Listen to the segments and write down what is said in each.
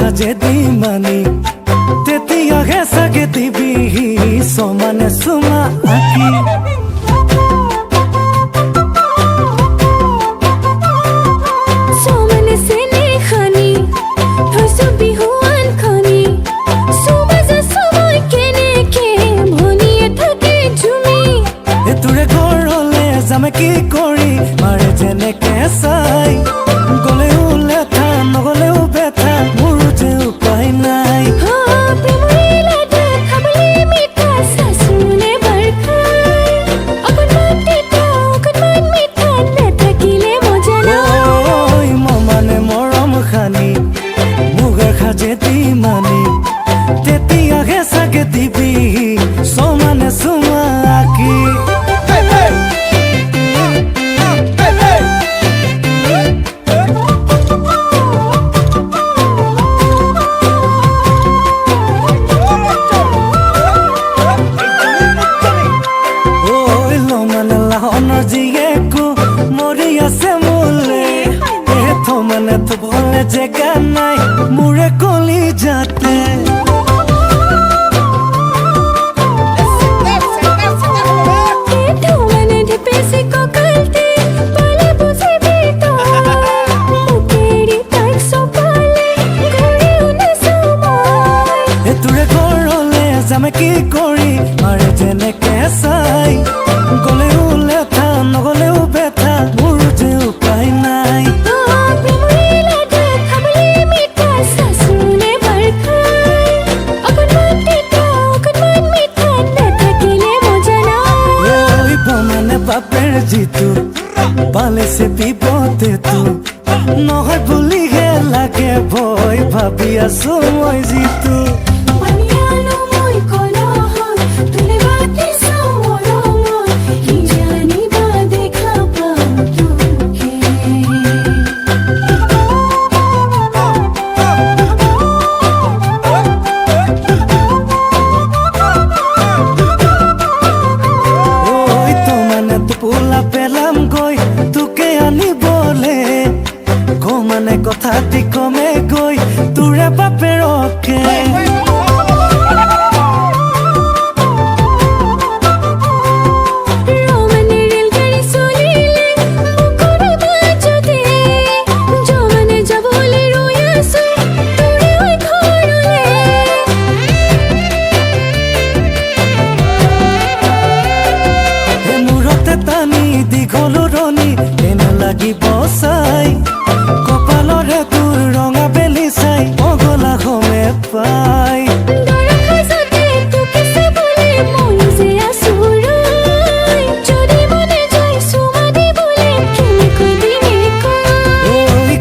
সাজে দিমানি তেতিয়াহে চাগে দিবিহি সমানে চুমা আঁকি যামে কি কৰি মাৰে যেনেকে চাই গলেও লেঠা নগলেও বেথা মোৰ যে উপায় নাই মানে মৰম খানি মুগাৰ সাজে দিমানি তেতিয়াহে চাগে দিবি সমানে চুমা আঁকি জেগা নাই মোৰে কলি যাতে তোৰে ঘৰলে যামে কি কৰি মাৰে যেনেকে চাই গলেও লেঠা নগলেও বেথা মোৰ যে উপায় নাই বাপের জিতু পালে সে বিপদে তো নহয় বুলিহে লাগে ভয় ভাবি আছো মই জিতু কথাটি কমে গৈ তোৰে বাপেৰকে মূৰতে টানি দীঘল ৰণি এনে লাগিব চাই কপালৰে তোৰ ৰঙা বেলি চাই অগলা গমে পাই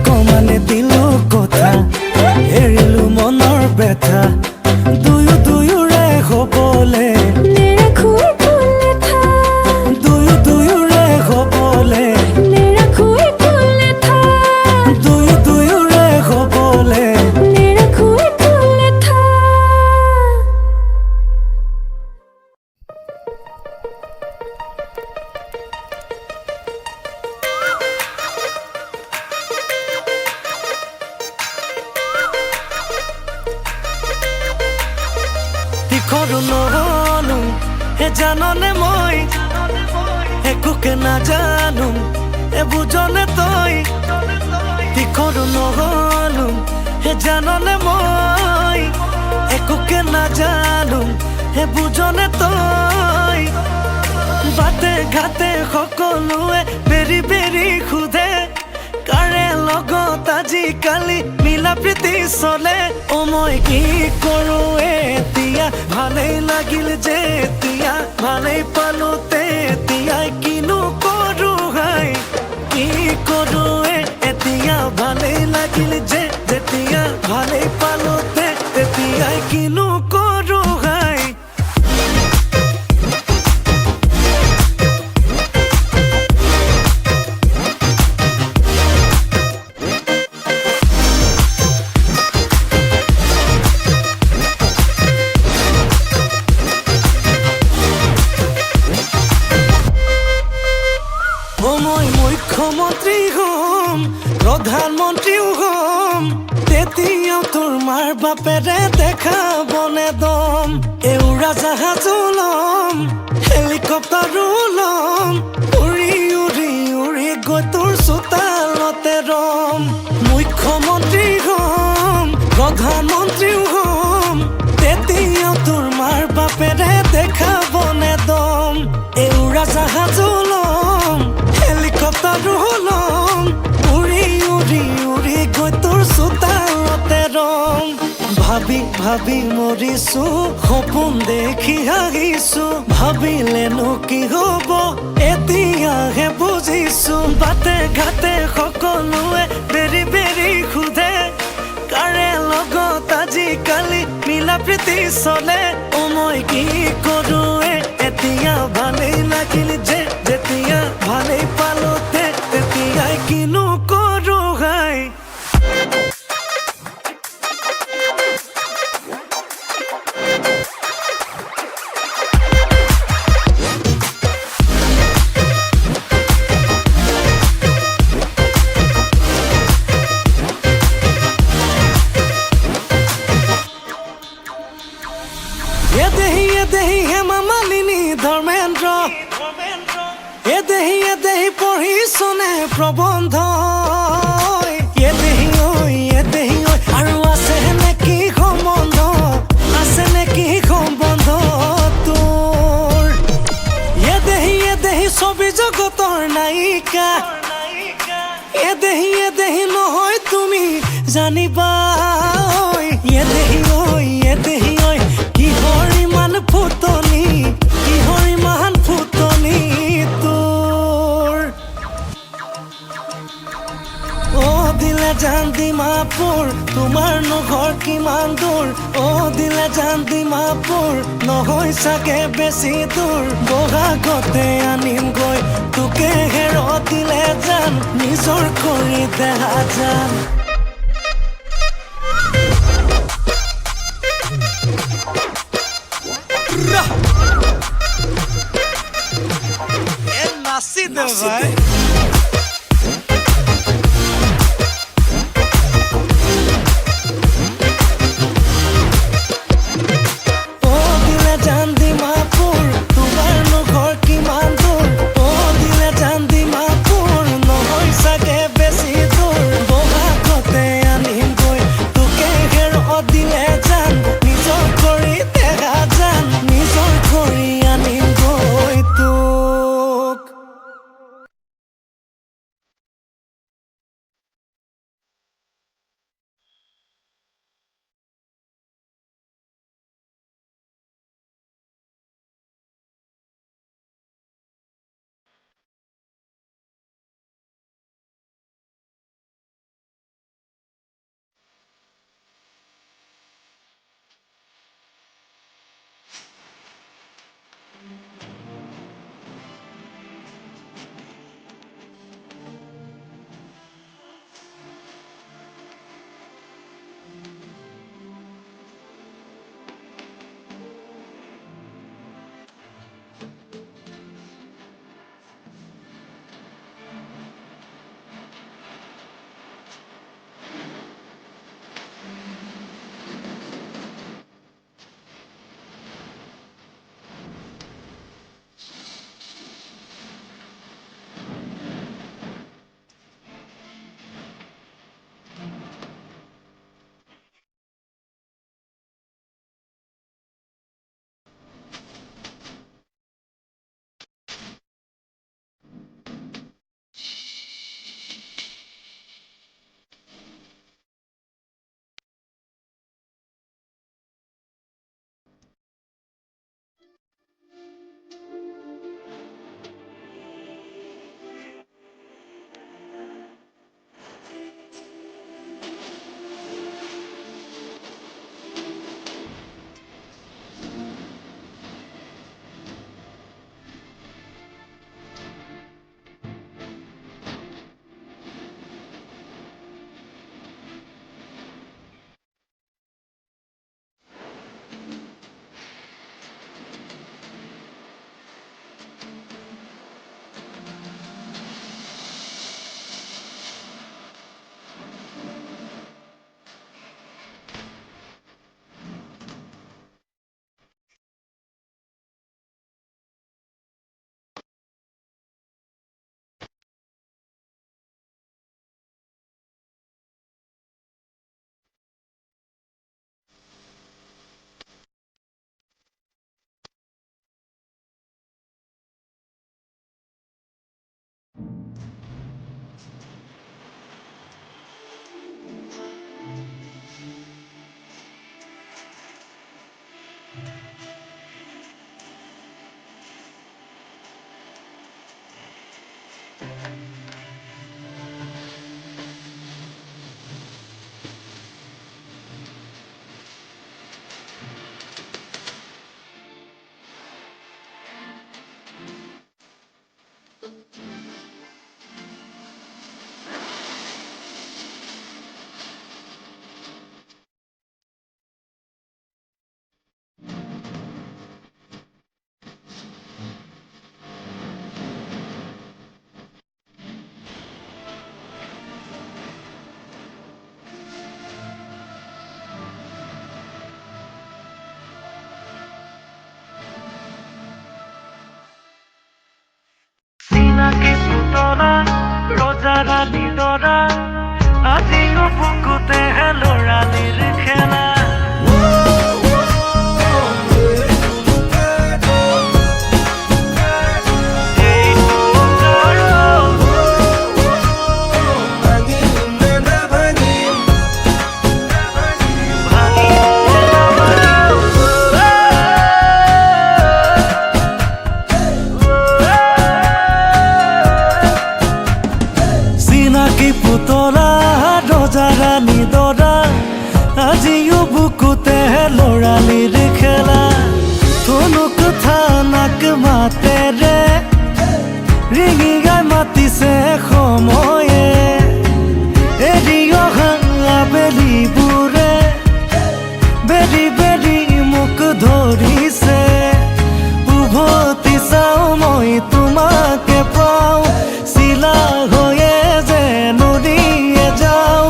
কমানে দিলো কথা এৰিলো মনৰ বেথা দুয়ো দুয়োৰে হবলে সৰু নহলো হে জাননে মই একোকে নাজানো এ বুজনে তই সৰু নহলো হে জাননে মই একোকে নাজানো হে বুজনে তই বাটে ঘাটে সকলোৱে বেৰি বেৰি সোধে কাৰে লগত আজিকালি মিলা প্ৰীতি চলে অ মই কি কৰো এতিয়া ভালেই লাগিল যে এতিয়া ভালেই পালো তেতিয়া কিনো কৰো হাই কি কৰো এতিয়া ভালেই লাগিল যে যেতিয়া ভালেই পালো তেতিয়া কিনো কৰো হাই মুখ্যমন্ত্ৰী হম প্ৰধানমন্ত্ৰীও হম এতিয়াও তোৰ মাৰ বাপেৰে দেখাবনে দম এই উৰাজাহাজো ল'ম হেলিকপ্টাৰো ল'ম উৰি উৰি উৰি গৈ তোৰ চোতালতে ৰম মুখ্যমন্ত্ৰী হ'ম প্ৰধানমন্ত্ৰীও হ'ম তেতিয়াও তোৰ মাৰ বাপেৰে দেখাবনে দম এই উৰাজাহাজো ল'ম হেলিকপ্টাৰো ল'ম উৰি উৰি উৰি গৈ তোৰ চোতালতে ৰম ভাবি ভাবি মৰিছো সপোন দেখি হাঁহিছো ভাবিলেনো কি হ'ব এতিয়াহে বুজিছো বাটে ঘাটে সকলোৱে বেৰি বেৰি সোধে কাৰে লগত আজিকালি মিলা প্ৰীতি চলে মই কি কৰোৱে এতিয়া ভালেই লাগিল যে যেতিয়া ভালেই পালো তেতিয়াই কিনো কৰো হাই এদেহি হেমা মালিনী ধৰ্মেন্দ্ৰ এদেহি পঢ়িছনে প্ৰবন্ধ এদেহি ঐ আৰু আছে নেকি সম্বন্ধ তোৰ এদেহি ছবি জগতৰ নায়িকা এদেহি নহয় তুমি জানিবা এদেহি ঐ কিহৰ ইমান ফুটনি তোৰ দিলে জান ডিমাপুৰ তোমাৰনো ঘৰ কিমান দূৰ দিলে জান ডিমাপুৰ নহয় চাগে বেছি দূৰ বহাগতে আনিমগৈ তোকে হেৰ দিলে জান নিজৰ কৰি দেহা জান নাচি দে ভাই লৰালিৰ খেলা চিনাকি পুতলা ৰজাৰাণী দৰা আজিও বুকুতে লৰালিৰ খেলা থনুক থানাক মাতেৰে ৰিঙি গাই মাতিছে সময়ে এৰি অহা আবেলিবোৰে বেৰি বেৰি মোক ধৰিছে উভতি চাওঁ মই তোমাকে পাওঁ চিলা হৈয়ে যেন উৰিয়ে যাওঁ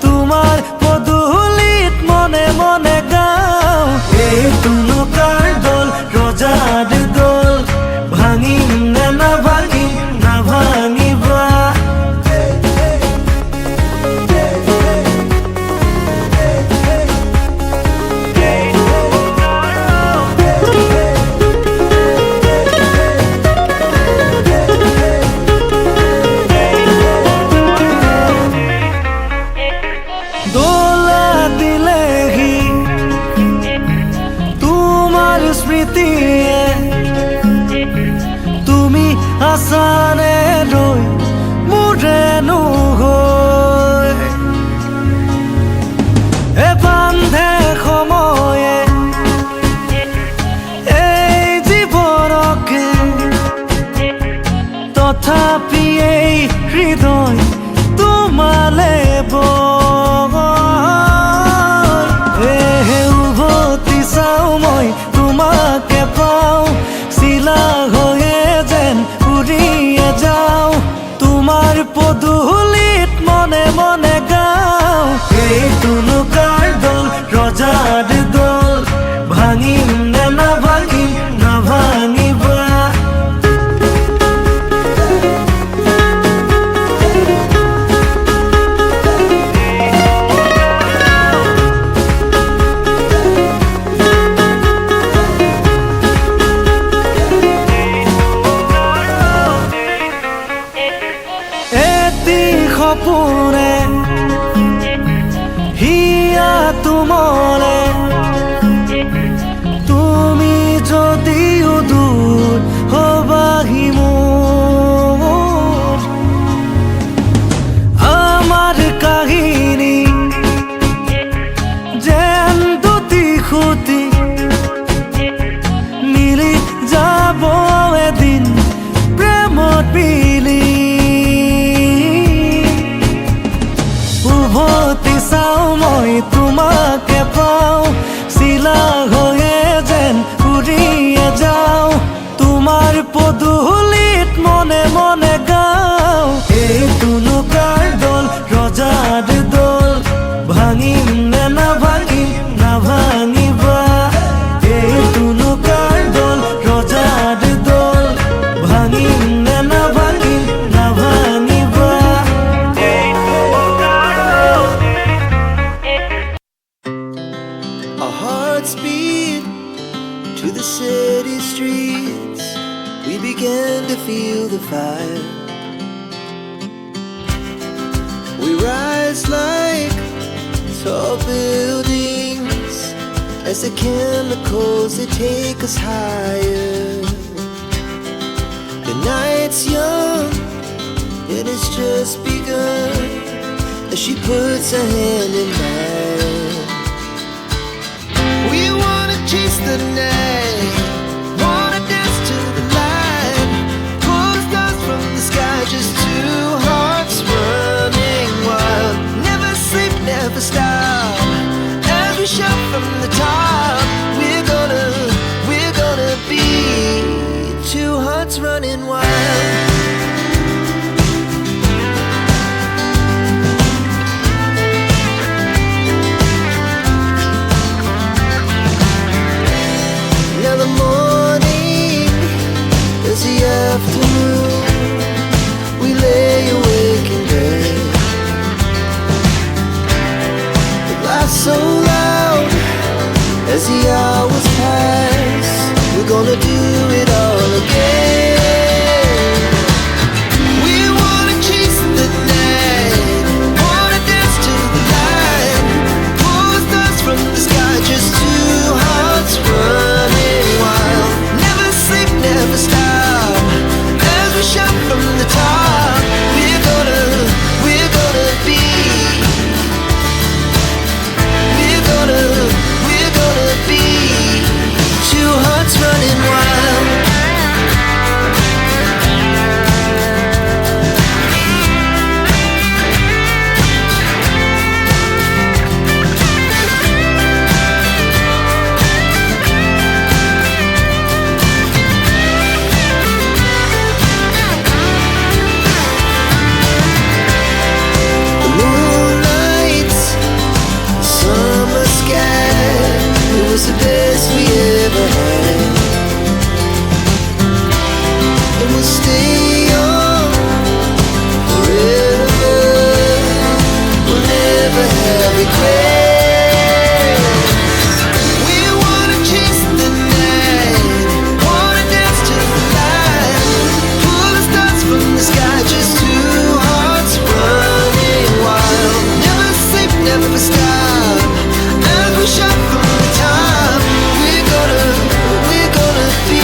তোমাৰ পদূলিত মনে মনে গাওঁ এই তুলুকাৰ দল ৰজাৰ দল ভাঙিম নে নাভাঙিম নাভাঙিবা দোলা দিলেহি তোমাৰ স্মৃতিয়ে তুমি আছানে ৰৈ মোৰেনো হৈ বান্ধে সময়ে এই জীৱনকে তথাপি এই হৃদয় তোমালে উভতি চাওঁ মই তোমাকে পাওঁ চিলা হৈয়ে যেন উৰিয়ে যাওঁ তোমাৰ পদূলিত মনে মনে গাওঁ এই তুলুকাৰ দল ৰজাৰ দল ভাঙিম নে নাভাঙিম নাভাঙিবা এটি সপোনে হিয়া তুমলে তুমি যদিও দূৰ হবাহি মোৰ আমাৰ কাহিনী যেন দুটি খুটি মিলি যাব এদিন প্ৰেমত বিলি উভতি চাওঁ মই তোমাকে পাওঁ চিলা হৈয়ে যেন উৰিয়ে যাওঁ তোমাৰ পদূলিত মনে মনে গাওঁ এই তুলুকাৰ দল ৰজাৰ দল ভাঙিম নে নাভাঙিম নাভাঙিবা এই তুলুকাৰ দল ৰজাৰ দল ভাঙিম নে নাভাঙিম নাভাঙিবা Our hearts beat to the city streets. We began to feel the fire. We rise like tall buildings as the chemicals they take us higher. The night's young and it's just begun as she puts her hand in mine. We wanna chase the night, wanna dance to the light, pull the stars from the sky, just two hearts running wild. Never sleep, never stop, as we shout from the top. We're gonna be two hearts running wild. grace. We wanna chase the night, wanna dance to the light, pull the stars from the sky, just two hearts running wild. Never sleep, never stop, as we shout from the top. We're gonna be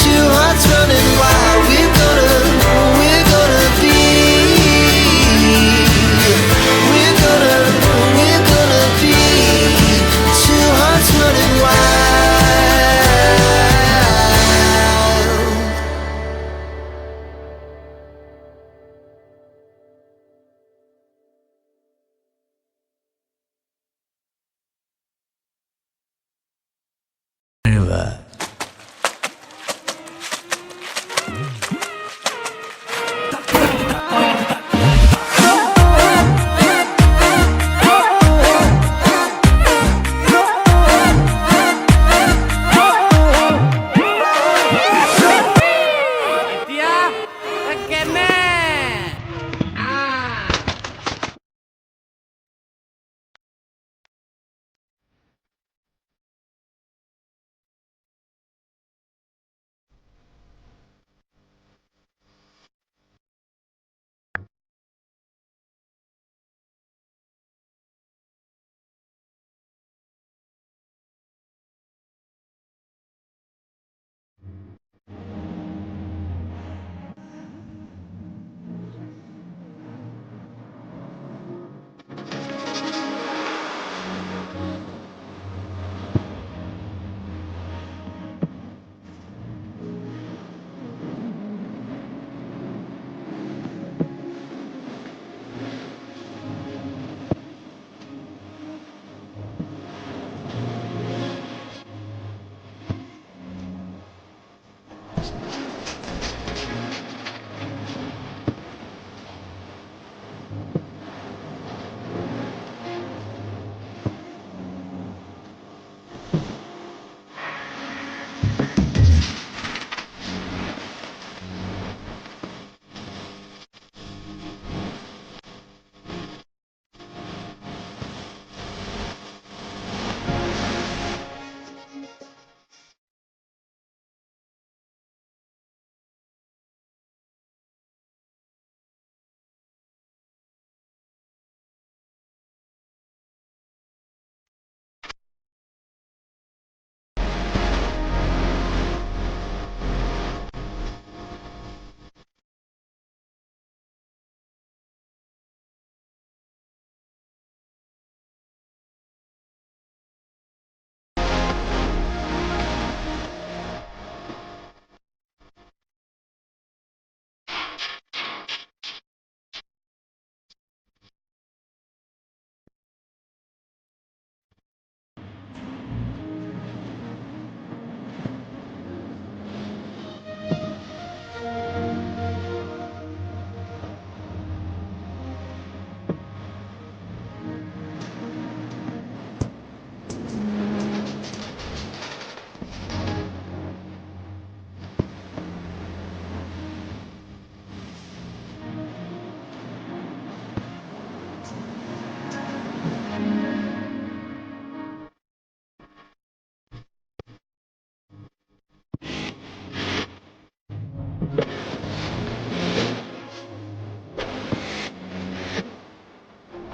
two hearts running wild. We're gonna be. We're gonna be two hearts running wild.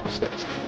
Steps.